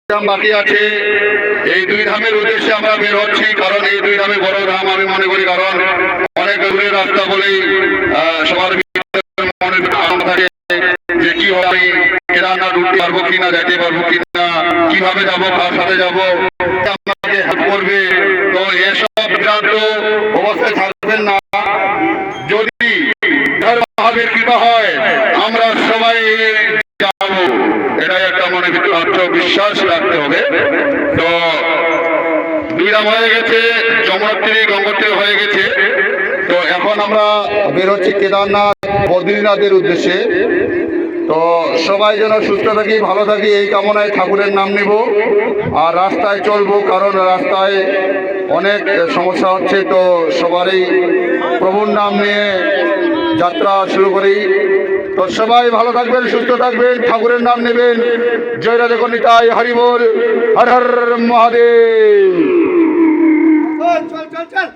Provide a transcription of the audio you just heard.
ধাম বাকি আছে। এই দুই ধামের উদ্দেশ্যে আমরা বের হচ্ছি, কারণ এই দুই ধামে বড় ধাম আমি মনে করি, কারণ অনেক দূরের রাস্তা বলেই সবার মনে থাকে যে কি হবে, আমি কেদারনাথ উঠতে পারবো কিনা, যেতে পারবো কিনা, কিভাবে যাবো, কার সাথে যাবো, আমাকে হেল্প করবে। তো এসব বিভ্রান্ত অবস্থায় থাকবেন না। যদি মহাবীর কৃপা হয় আমরা সবাই যাবো, এটাই একটা মনে ভিতরে আত্মবিশ্বাস রাখতে হবে। তো দুই ধাম হয়ে গেছে, যমুনোত্রী গঙ্গোত্রী হয়ে গেছে। তো এখন আমরা বেরোচ্ছি কেদারনাথ বদ্রীনাথের উদ্দেশ্যে। তো সবাই যেন সুস্থ থাকি, ভালো থাকি, এই কামনায় ঠাকুরের নাম নিব আর রাস্তায় চলবো, কারণ রাস্তায় অনেক সমস্যা হচ্ছে। তো সবারই প্রভুর নাম নিয়ে যাত্রা শুরু করি। তো সবাই ভালো থাকবেন, সুস্থ থাকবেন, ঠাকুরের নাম নেবেন। জয় রাধে নিতাই, হরি বল, হর হর মহাদেব। চল চল চল।